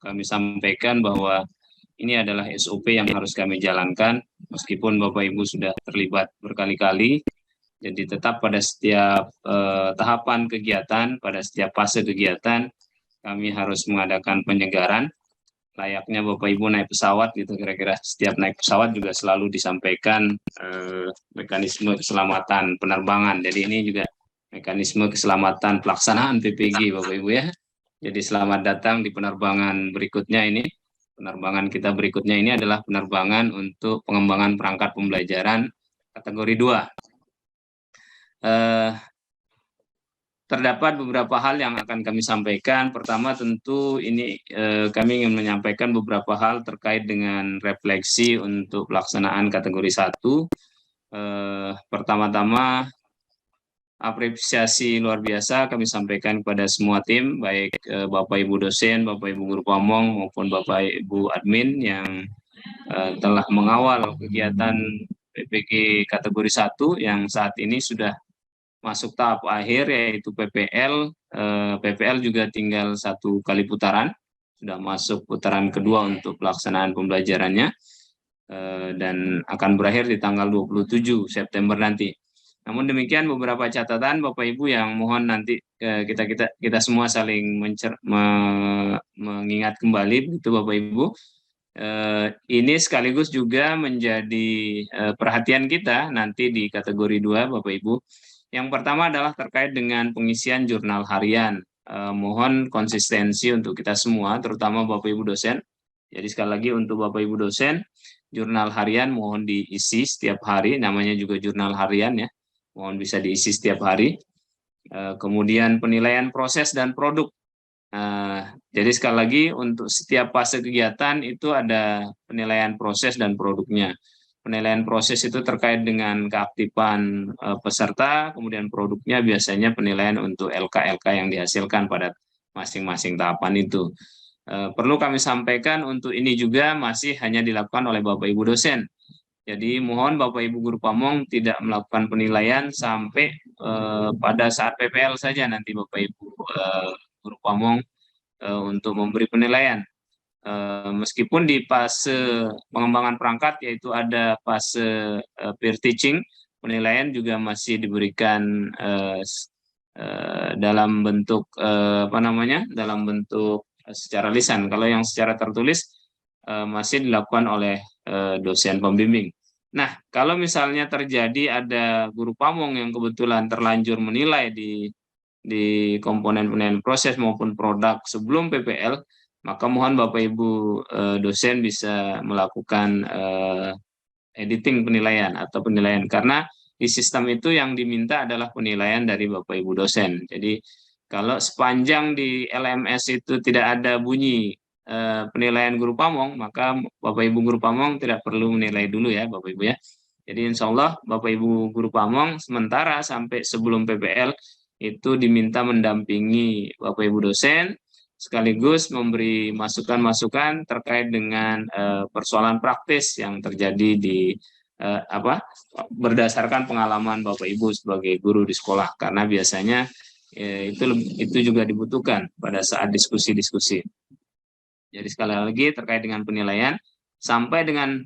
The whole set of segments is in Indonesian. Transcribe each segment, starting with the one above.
kami sampaikan bahwa ini adalah SOP yang harus kami jalankan, meskipun Bapak Ibu sudah terlibat berkali-kali. Jadi tetap pada setiap tahapan kegiatan, pada setiap fase kegiatan, kami harus mengadakan penyegaran. Layaknya Bapak Ibu naik pesawat gitu, kira-kira setiap naik pesawat juga selalu disampaikan mekanisme keselamatan penerbangan. Jadi ini juga mekanisme keselamatan pelaksanaan PPG Bapak Ibu ya. Jadi selamat datang di penerbangan berikutnya ini. Penerbangan kita berikutnya ini adalah penerbangan untuk pengembangan perangkat pembelajaran kategori 2. Terdapat beberapa hal yang akan kami sampaikan. Pertama tentu ini kami ingin menyampaikan beberapa hal terkait dengan refleksi untuk pelaksanaan kategori 1. Pertama-tama apresiasi luar biasa kami sampaikan kepada semua tim, baik Bapak Ibu dosen, Bapak Ibu guru pamong maupun Bapak Ibu admin yang telah mengawal kegiatan PPG kategori 1 yang saat ini sudah masuk tahap akhir yaitu PPL. PPL juga tinggal 1 kali putaran, sudah masuk putaran kedua untuk pelaksanaan pembelajarannya dan akan berakhir di tanggal 27 September nanti. Namun demikian beberapa catatan Bapak Ibu yang mohon nanti kita semua saling mengingat kembali begitu Bapak Ibu. Ini sekaligus juga menjadi perhatian kita nanti di kategori 2 Bapak Ibu. Yang pertama adalah terkait dengan pengisian jurnal harian. Mohon konsistensi untuk kita semua, terutama Bapak Ibu dosen. Jadi sekali lagi untuk Bapak Ibu dosen, jurnal harian mohon diisi setiap hari, namanya juga jurnal harian ya. Mohon bisa diisi setiap hari. Kemudian penilaian proses dan produk. Jadi sekali lagi untuk setiap fase kegiatan itu ada penilaian proses dan produknya. Penilaian proses itu terkait dengan keaktifan peserta, kemudian produknya biasanya penilaian untuk LK-LK yang dihasilkan pada masing-masing tahapan itu. Perlu kami sampaikan untuk ini juga masih hanya dilakukan oleh Bapak Ibu dosen. Jadi mohon Bapak Ibu guru pamong tidak melakukan penilaian sampai pada saat PPL saja nanti Bapak Ibu guru pamong untuk memberi penilaian. Meskipun di fase pengembangan perangkat yaitu ada fase peer teaching, penilaian juga masih diberikan dalam bentuk dalam bentuk secara lisan. Kalau yang secara tertulis masih dilakukan oleh dosen pembimbing. Nah, kalau misalnya terjadi ada guru pamong yang kebetulan terlanjur menilai di komponen penilaian proses maupun produk sebelum PPL, maka mohon Bapak Ibu dosen bisa melakukan editing penilaian atau penilaian, karena di sistem itu yang diminta adalah penilaian dari Bapak Ibu dosen. Jadi kalau sepanjang di LMS itu tidak ada bunyi penilaian guru pamong, maka Bapak Ibu guru pamong tidak perlu menilai dulu ya Bapak Ibu ya. Jadi insya Allah Bapak Ibu guru pamong sementara sampai sebelum PPL itu diminta mendampingi Bapak Ibu dosen, sekaligus memberi masukan-masukan terkait dengan persoalan praktis yang terjadi di berdasarkan pengalaman Bapak Ibu sebagai guru di sekolah, karena biasanya itu juga dibutuhkan pada saat diskusi-diskusi. Jadi sekali lagi terkait dengan penilaian, sampai dengan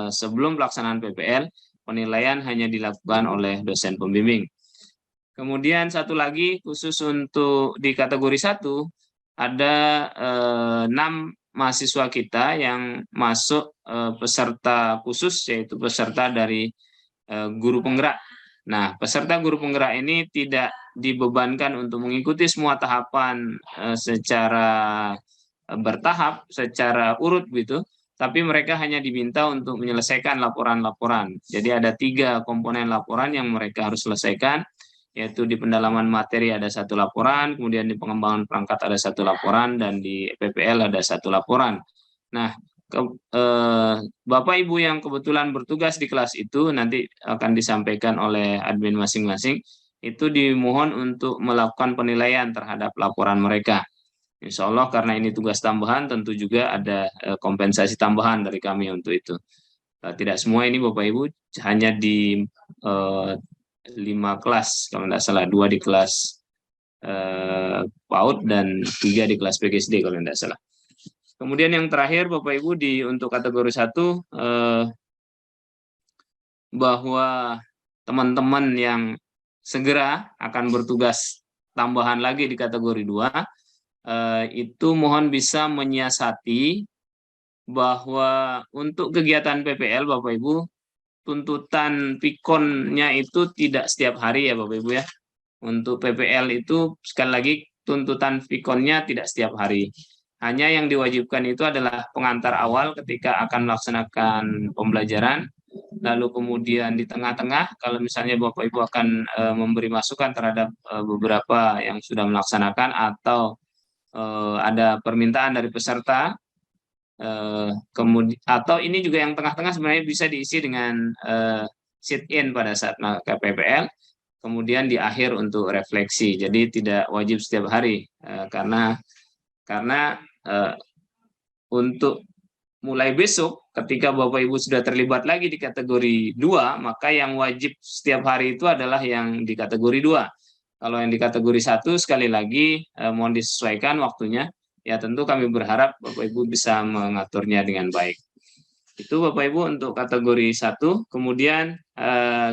sebelum pelaksanaan PPL, penilaian hanya dilakukan oleh dosen pembimbing. Kemudian satu lagi khusus untuk di kategori 1, ada 6 mahasiswa kita yang masuk peserta khusus, yaitu peserta dari guru penggerak. Nah, peserta guru penggerak ini tidak dibebankan untuk mengikuti semua tahapan secara bertahap, secara urut gitu, tapi mereka hanya diminta untuk menyelesaikan laporan-laporan. Jadi ada 3 komponen laporan yang mereka harus selesaikan, yaitu di pendalaman materi ada 1 laporan, kemudian di pengembangan perangkat ada 1 laporan, dan di PPL ada 1 laporan. Nah, Bapak Ibu yang kebetulan bertugas di kelas itu nanti akan disampaikan oleh admin masing-masing, itu dimohon untuk melakukan penilaian terhadap laporan mereka. Insya Allah karena ini tugas tambahan, tentu juga ada kompensasi tambahan dari kami untuk itu. Tidak semua ini Bapak Ibu, hanya di 5 kelas, kalau tidak salah 2 di kelas PAUD dan 3 di kelas PGSD kalau tidak salah. Kemudian yang terakhir Bapak Ibu untuk kategori 1 bahwa teman-teman yang segera akan bertugas tambahan lagi di kategori 2 itu mohon bisa menyiasati bahwa untuk kegiatan PPL Bapak Ibu tuntutan pikonnya itu tidak setiap hari ya Bapak Ibu ya. Untuk PPL itu sekali lagi tuntutan pikonnya tidak setiap hari. Hanya yang diwajibkan itu adalah pengantar awal ketika akan melaksanakan pembelajaran, lalu kemudian di tengah-tengah kalau misalnya Bapak Ibu akan memberi masukan terhadap beberapa yang sudah melaksanakan atau ada permintaan dari peserta, kemudian atau ini juga yang tengah-tengah sebenarnya bisa diisi dengan sit in pada saat PPL, kemudian di akhir untuk refleksi. Jadi tidak wajib setiap hari karena untuk mulai besok ketika Bapak Ibu sudah terlibat lagi di kategori 2, maka yang wajib setiap hari itu adalah yang di kategori 2. Kalau yang di kategori 1 sekali lagi mohon disesuaikan waktunya. Ya tentu kami berharap Bapak Ibu bisa mengaturnya dengan baik. Itu Bapak Ibu untuk kategori 1. Kemudian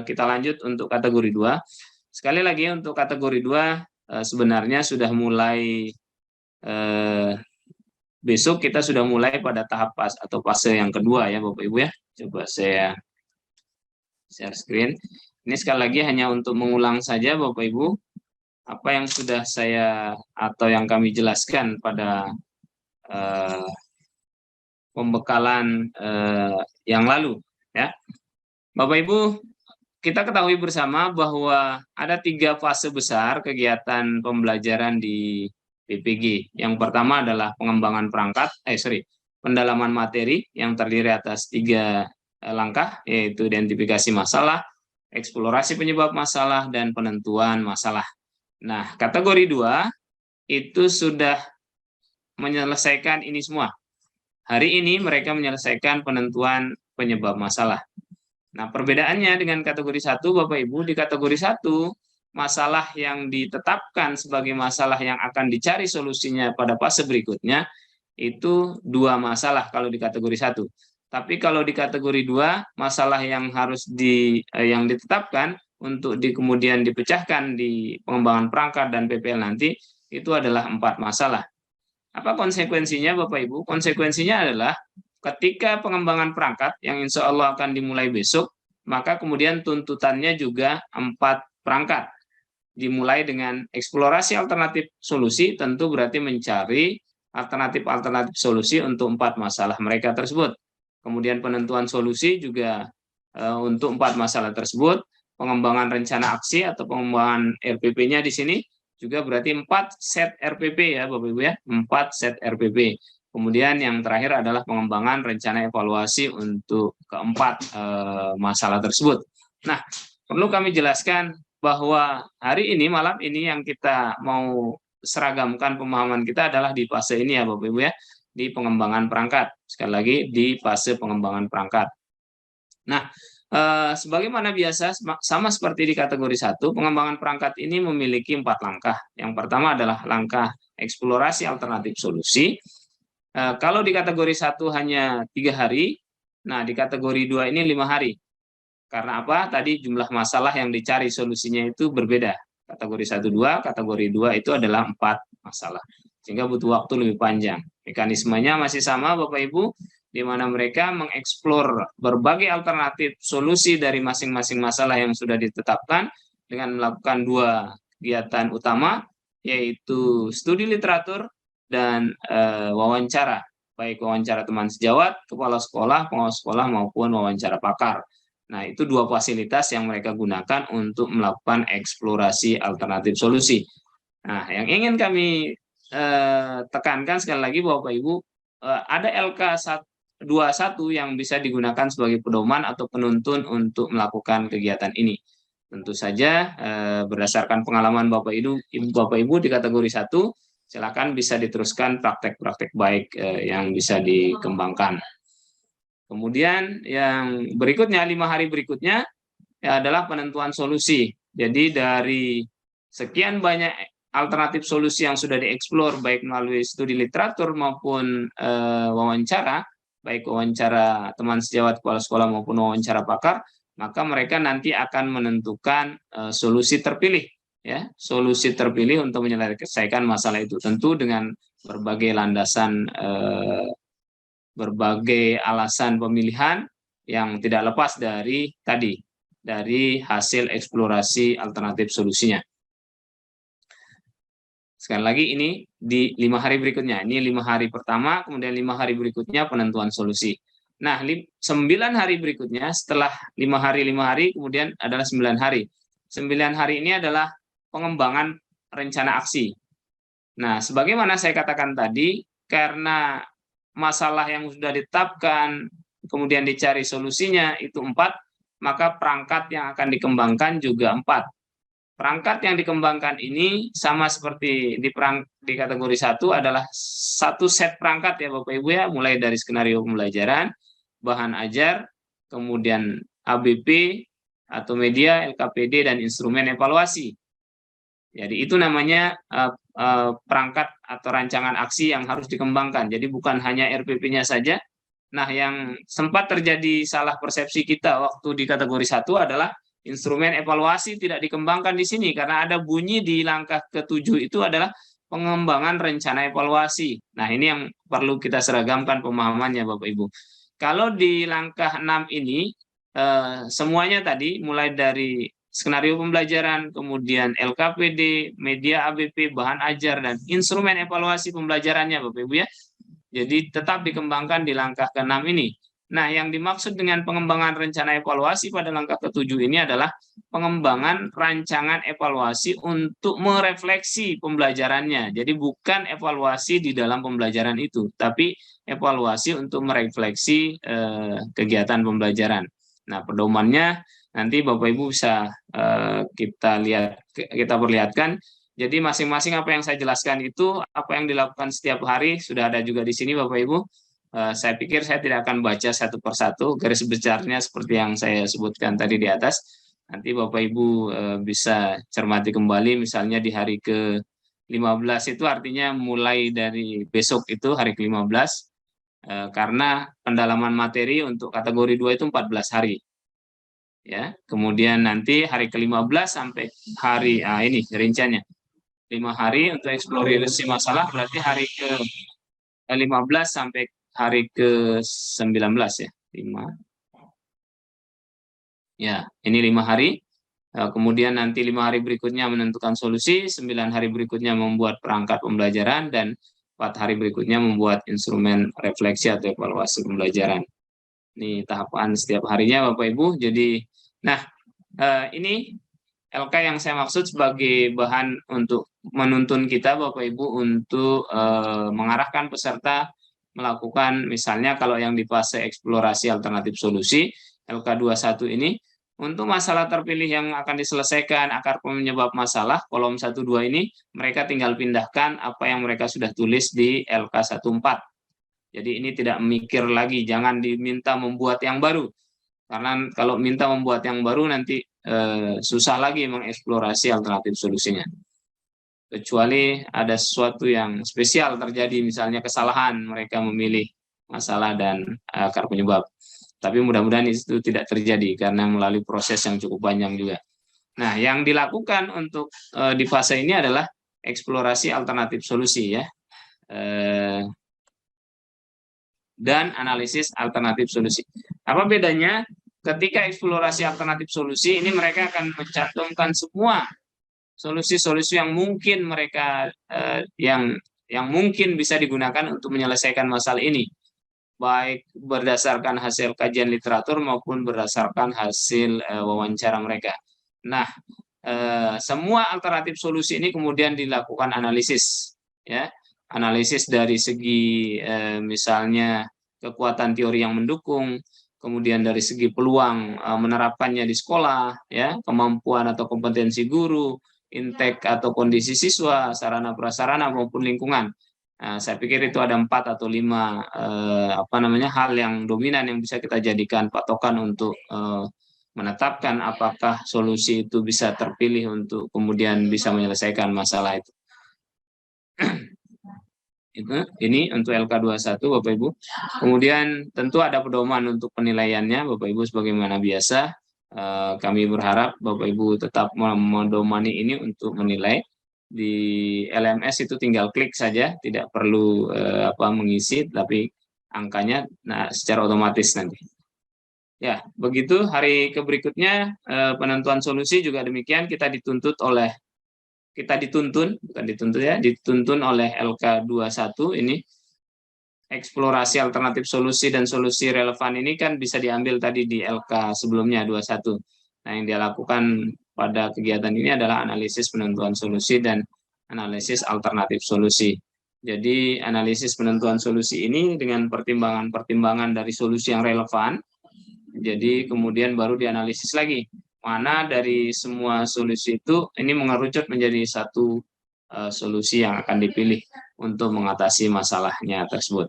kita lanjut untuk kategori 2. Sekali lagi untuk kategori 2 sebenarnya sudah mulai besok kita sudah mulai pada tahap fase yang kedua ya Bapak Ibu ya. Coba saya share screen. Ini sekali lagi hanya untuk mengulang saja Bapak Ibu apa yang sudah saya atau yang kami jelaskan pada pembekalan yang lalu ya. Bapak Ibu, kita ketahui bersama bahwa ada 3 fase besar kegiatan pembelajaran di PPG. Yang pertama adalah pengembangan pendalaman materi yang terdiri atas 3 langkah, yaitu identifikasi masalah, eksplorasi penyebab masalah, dan penentuan masalah. Nah, kategori 2 itu sudah menyelesaikan ini semua. Hari ini mereka menyelesaikan penentuan penyebab masalah. Nah, perbedaannya dengan kategori 1, Bapak Ibu, di kategori 1, masalah yang ditetapkan sebagai masalah yang akan dicari solusinya pada fase berikutnya, itu 2 masalah kalau di kategori 1. Tapi kalau di kategori 2, masalah yang yang ditetapkan untuk kemudian dipecahkan di pengembangan perangkat dan PPL nanti, itu adalah 4 masalah. Apa konsekuensinya Bapak Ibu? Konsekuensinya adalah ketika pengembangan perangkat yang insya Allah akan dimulai besok, maka kemudian tuntutannya juga 4 perangkat. Dimulai dengan eksplorasi alternatif solusi, tentu berarti mencari alternatif-alternatif solusi untuk 4 masalah mereka tersebut. Kemudian penentuan solusi juga untuk 4 masalah tersebut, pengembangan rencana aksi atau pengembangan RPP-nya di sini juga berarti 4 set RPP ya Bapak Ibu ya, 4 set RPP. Kemudian yang terakhir adalah pengembangan rencana evaluasi untuk keempat masalah tersebut. Nah, perlu kami jelaskan bahwa hari ini, malam ini yang kita mau seragamkan pemahaman kita adalah di fase ini ya Bapak Ibu ya, di pengembangan perangkat. Sekali lagi di fase pengembangan perangkat. Nah, sebagaimana biasa, sama seperti di kategori 1, pengembangan perangkat ini memiliki 4 langkah. Yang pertama adalah langkah eksplorasi alternatif solusi. Kalau di kategori 1 hanya 3 hari, nah di kategori 2 ini 5 hari. Karena apa? Tadi jumlah masalah yang dicari solusinya itu berbeda. Kategori 1, 2, kategori 2 itu adalah 4 masalah. Sehingga butuh waktu lebih panjang. Mekanismenya masih sama Bapak Ibu, di mana mereka mengeksplor berbagai alternatif solusi dari masing-masing masalah yang sudah ditetapkan dengan melakukan 2 kegiatan utama, yaitu studi literatur dan wawancara, baik wawancara teman sejawat, kepala sekolah, pengawas sekolah maupun wawancara pakar. Nah, itu 2 fasilitas yang mereka gunakan untuk melakukan eksplorasi alternatif solusi. Nah, yang ingin kami tekankan sekali lagi Bapak Ibu, ada LK 21 yang bisa digunakan sebagai pedoman atau penuntun untuk melakukan kegiatan ini. Tentu saja berdasarkan pengalaman Bapak Ibu di kategori 1, silakan bisa diteruskan praktek-praktek baik yang bisa dikembangkan. Kemudian yang berikutnya, 5 hari berikutnya adalah penentuan solusi. Jadi dari sekian banyak alternatif solusi yang sudah dieksplor baik melalui studi literatur maupun wawancara, baik wawancara teman sejawat kepala sekolah maupun wawancara pakar, maka mereka nanti akan menentukan solusi terpilih, ya, solusi terpilih untuk menyelesaikan masalah itu, tentu dengan berbagai landasan, berbagai alasan pemilihan yang tidak lepas dari tadi, dari hasil eksplorasi alternatif solusinya. Sekali lagi ini di 5 hari berikutnya. Ini 5 hari pertama, kemudian 5 hari berikutnya penentuan solusi. Nah, 9 hari berikutnya setelah 5 hari, kemudian adalah 9 hari. 9 hari ini adalah pengembangan rencana aksi. Nah, sebagaimana saya katakan tadi, karena masalah yang sudah ditetapkan, kemudian dicari solusinya itu 4, maka perangkat yang akan dikembangkan juga 4. Perangkat yang dikembangkan ini sama seperti di kategori 1 adalah satu set perangkat ya Bapak Ibu ya, mulai dari skenario pembelajaran, bahan ajar, kemudian ABP atau media, LKPD, dan instrumen evaluasi. Jadi itu namanya perangkat atau rancangan aksi yang harus dikembangkan. Jadi bukan hanya RPP-nya saja. Nah, yang sempat terjadi salah persepsi kita waktu di kategori 1 adalah instrumen evaluasi tidak dikembangkan di sini karena ada bunyi di langkah ke-7 itu adalah pengembangan rencana evaluasi. Nah, ini yang perlu kita seragamkan pemahamannya Bapak Ibu. Kalau di langkah 6 ini semuanya tadi mulai dari skenario pembelajaran, kemudian LKPD, media ABP, bahan ajar, dan instrumen evaluasi pembelajarannya Bapak Ibu ya. Jadi tetap dikembangkan di langkah ke-6 ini. Nah, yang dimaksud dengan pengembangan rencana evaluasi pada langkah ke-7 ini adalah pengembangan rancangan evaluasi untuk merefleksi pembelajarannya. Jadi bukan evaluasi di dalam pembelajaran itu, tapi evaluasi untuk merefleksi kegiatan pembelajaran. Nah, pedomannya nanti Bapak Ibu bisa kita perlihatkan. Jadi masing-masing apa yang saya jelaskan itu, apa yang dilakukan setiap hari sudah ada juga di sini Bapak Ibu. Saya pikir saya tidak akan baca satu persatu, garis besarnya seperti yang saya sebutkan tadi di atas. Nanti Bapak Ibu bisa cermati kembali, misalnya di hari ke-15 itu artinya mulai dari besok itu hari ke-15, karena pendalaman materi untuk kategori 2 itu 14 hari. Ya, kemudian nanti hari ke-15 sampai hari, ini rinciannya. 5 hari untuk eksplorasi masalah, berarti hari ke-15 sampai hari ke-19 ya. 5. Ya, ini 5 hari. Kemudian nanti 5 hari berikutnya menentukan solusi, 9 hari berikutnya membuat perangkat pembelajaran, dan 4 hari berikutnya membuat instrumen refleksi atau evaluasi pembelajaran. Ini tahapan setiap harinya Bapak Ibu. Jadi, nah ini LK yang saya maksud sebagai bahan untuk menuntun kita Bapak Ibu untuk mengarahkan peserta melakukan, misalnya kalau yang di fase eksplorasi alternatif solusi LK21 ini, untuk masalah terpilih yang akan diselesaikan, akar penyebab masalah, kolom 1-2 ini, mereka tinggal pindahkan apa yang mereka sudah tulis di LK14. Jadi ini tidak mikir lagi, jangan diminta membuat yang baru. Karena kalau minta membuat yang baru nanti susah lagi mengeksplorasi alternatif solusinya. Kecuali ada sesuatu yang spesial terjadi, misalnya kesalahan, mereka memilih masalah dan akar penyebab. Tapi mudah-mudahan itu tidak terjadi karena melalui proses yang cukup panjang juga. Nah, yang dilakukan untuk di fase ini adalah eksplorasi alternatif solusi ya. Dan analisis alternatif solusi. Apa bedanya? Ketika eksplorasi alternatif solusi ini mereka akan mencantumkan semua solusi-solusi yang mungkin mereka yang mungkin bisa digunakan untuk menyelesaikan masalah ini, baik berdasarkan hasil kajian literatur maupun berdasarkan hasil wawancara mereka. Nah, semua alternatif solusi ini kemudian dilakukan analisis, ya, analisis dari segi misalnya kekuatan teori yang mendukung, kemudian dari segi peluang menerapkannya di sekolah, ya, kemampuan atau kompetensi guru, intake atau kondisi siswa, sarana prasarana maupun lingkungan. Nah, saya pikir itu ada 4 atau 5 hal yang dominan yang bisa kita jadikan patokan untuk menetapkan apakah solusi itu bisa terpilih untuk kemudian bisa menyelesaikan masalah itu. Ini untuk LK21 Bapak Ibu. Kemudian tentu ada pedoman untuk penilaiannya Bapak Ibu sebagaimana biasa. Kami berharap Bapak Ibu tetap medomani ini untuk menilai. Di LMS itu tinggal klik saja, tidak perlu mengisi, tapi angkanya secara otomatis nanti. Ya, begitu hari berikutnya penentuan solusi juga demikian, kita dituntun, bukan dituntut ya, dituntun oleh LK21 ini. Eksplorasi alternatif solusi dan solusi relevan ini kan bisa diambil tadi di LK sebelumnya 21. Nah, yang dia lakukan pada kegiatan ini adalah analisis penentuan solusi dan analisis alternatif solusi. Jadi analisis penentuan solusi ini dengan pertimbangan-pertimbangan dari solusi yang relevan. Jadi kemudian baru dianalisis lagi mana dari semua solusi itu ini mengerucut menjadi satu solusi yang akan dipilih untuk mengatasi masalahnya tersebut.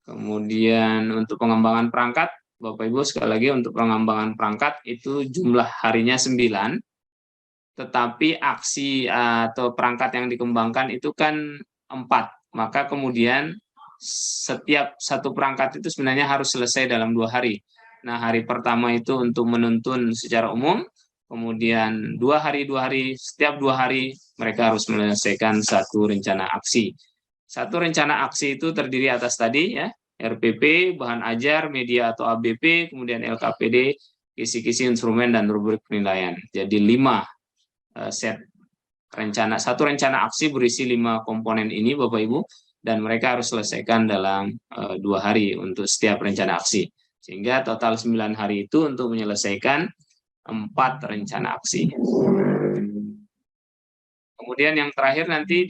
Kemudian untuk pengembangan perangkat, Bapak Ibu sekali lagi untuk pengembangan perangkat itu jumlah harinya 9, tetapi aksi atau perangkat yang dikembangkan itu kan 4. Maka kemudian setiap satu perangkat itu sebenarnya harus selesai dalam 2 hari. Nah, hari pertama itu untuk menuntun secara umum, kemudian 2 hari, setiap 2 hari mereka harus menyelesaikan satu rencana aksi. Satu rencana aksi itu terdiri atas tadi ya, RPP, bahan ajar, media atau ABP, kemudian LKPD, kisi-kisi instrumen dan rubrik penilaian. Jadi 5 set rencana. Satu rencana aksi berisi 5 komponen ini Bapak Ibu, dan mereka harus selesaikan dalam 2 hari untuk setiap rencana aksi. Sehingga total 9 hari itu untuk menyelesaikan 4 rencana aksi. Kemudian yang terakhir nanti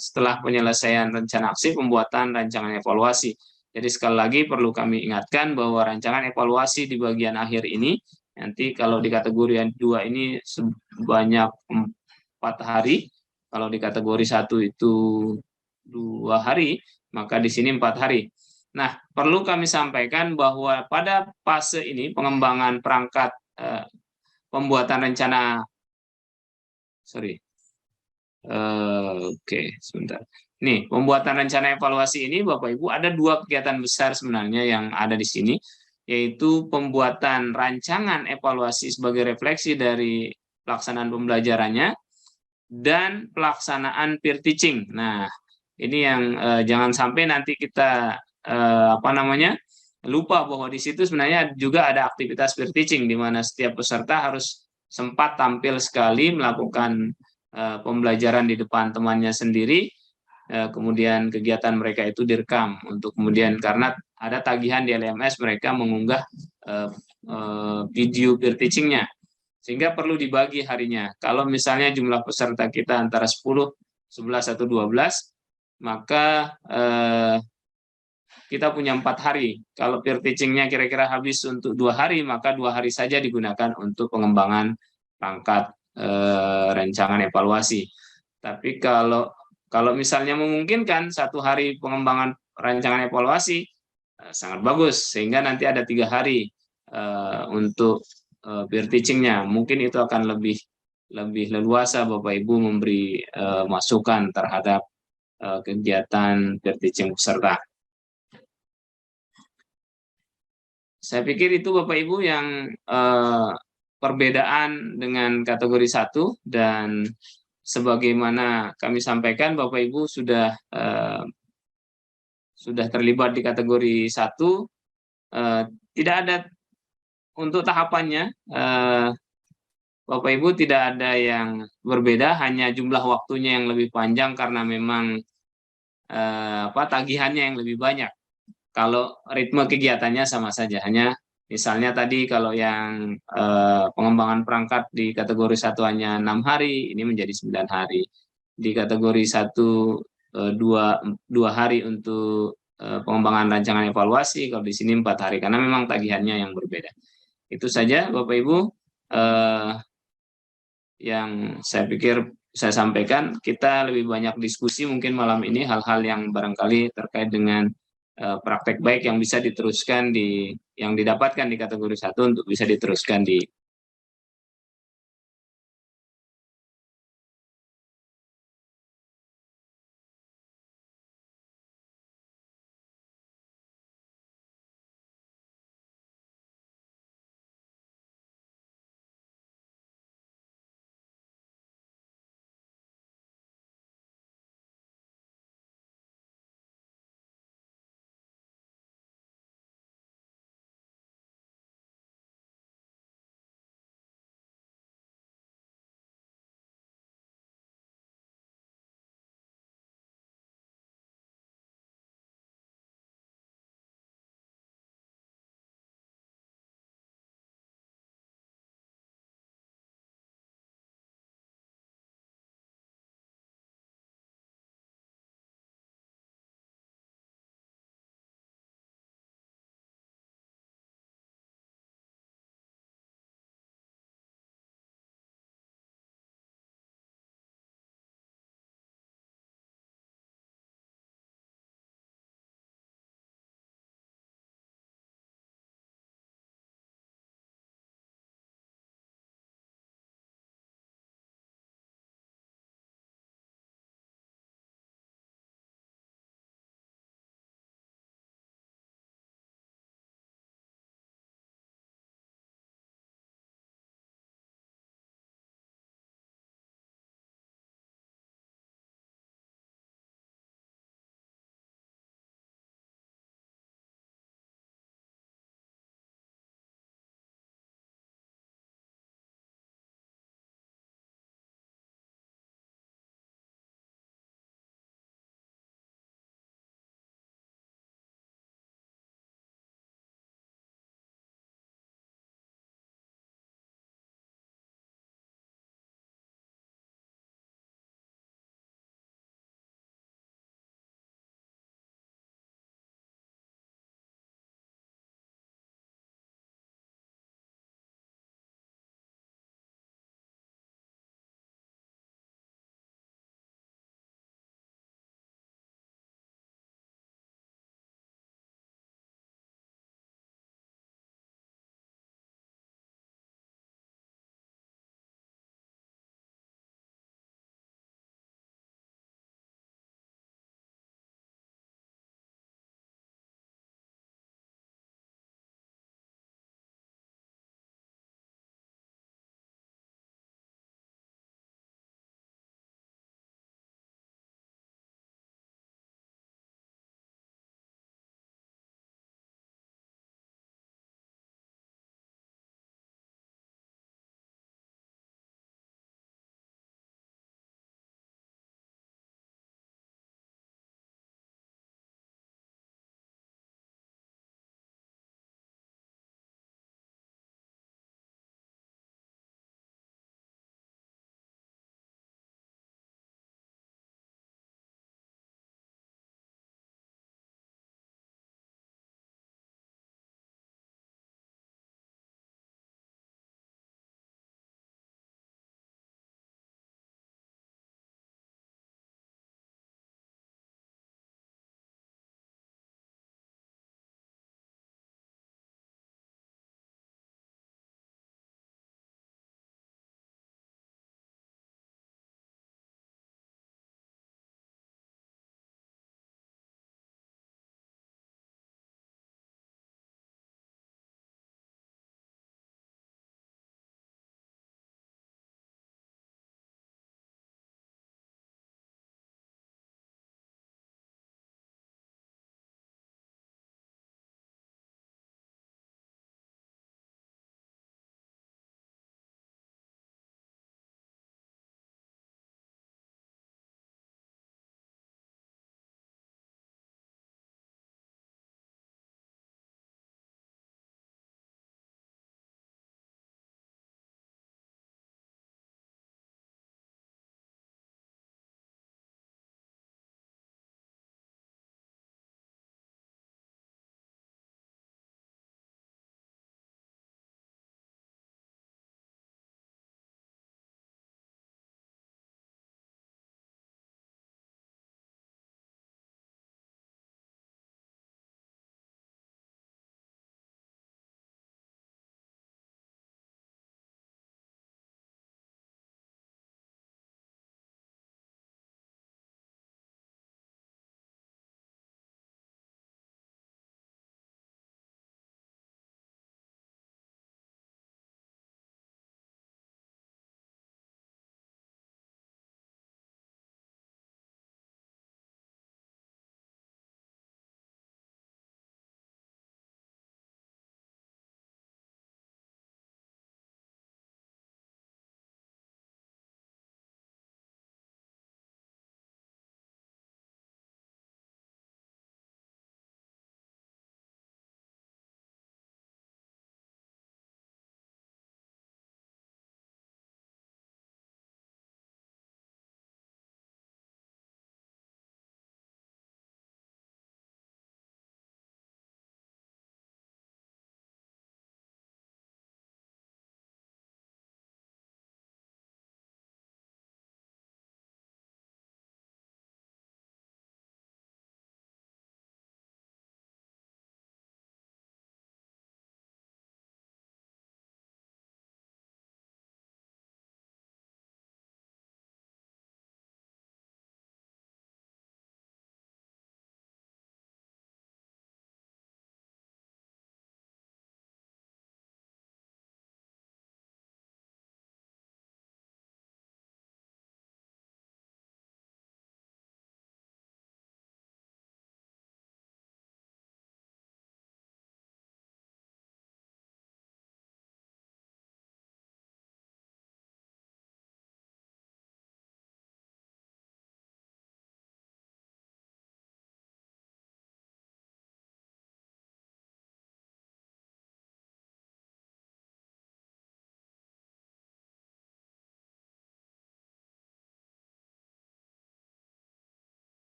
setelah penyelesaian rencana aksi, pembuatan rancangan evaluasi. Jadi sekali lagi perlu kami ingatkan bahwa rancangan evaluasi di bagian akhir ini, nanti kalau di kategori yang 2 ini sebanyak 4 hari, kalau di kategori 1 itu 2 hari, maka di sini 4 hari. Nah, perlu kami sampaikan bahwa pada fase ini pengembangan perangkat pembuatan rencana sebentar. Nih, pembuatan rencana evaluasi ini Bapak Ibu ada 2 kegiatan besar sebenarnya yang ada di sini, yaitu pembuatan rancangan evaluasi sebagai refleksi dari pelaksanaan pembelajarannya dan pelaksanaan peer teaching. Nah, ini yang jangan sampai nanti kita lupa bahwa di situ sebenarnya juga ada aktivitas peer teaching di mana setiap peserta harus sempat tampil sekali melakukan pembelajaran di depan temannya sendiri, kemudian kegiatan mereka itu direkam untuk kemudian karena ada tagihan di LMS mereka mengunggah video peer teachingnya, sehingga perlu dibagi harinya. Kalau misalnya jumlah peserta kita antara 10, 11 atau 12, maka kita punya 4 hari. Kalau peer teachingnya kira-kira habis untuk 2 hari, maka 2 hari saja digunakan untuk pengembangan perangkat rancangan evaluasi. Tapi kalau misalnya memungkinkan 1 hari pengembangan rancangan evaluasi sangat bagus, sehingga nanti ada 3 hari untuk peer teachingnya. Mungkin itu akan lebih leluasa Bapak Ibu memberi masukan terhadap kegiatan peer teaching peserta. Saya pikir itu Bapak Ibu yang perbedaan dengan kategori 1, dan sebagaimana kami sampaikan Bapak Ibu sudah terlibat di kategori 1, tidak ada untuk tahapannya Bapak Ibu tidak ada yang berbeda, hanya jumlah waktunya yang lebih panjang karena memang tagihannya yang lebih banyak. Kalau ritme kegiatannya sama saja, hanya misalnya tadi kalau yang pengembangan perangkat di kategori 1 hanya 6 hari, ini menjadi 9 hari. Di kategori 1 2 hari untuk pengembangan rancangan evaluasi, kalau di sini 4 hari, karena memang tagihannya yang berbeda. Itu saja Bapak Ibu yang saya pikir saya sampaikan. Kita lebih banyak diskusi mungkin malam ini hal-hal yang barangkali terkait dengan praktek baik yang bisa diteruskan yang didapatkan di kategori 1 untuk bisa diteruskan di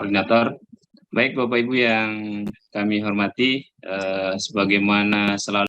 koordinator. Baik Bapak Ibu yang kami hormati, sebagaimana selalu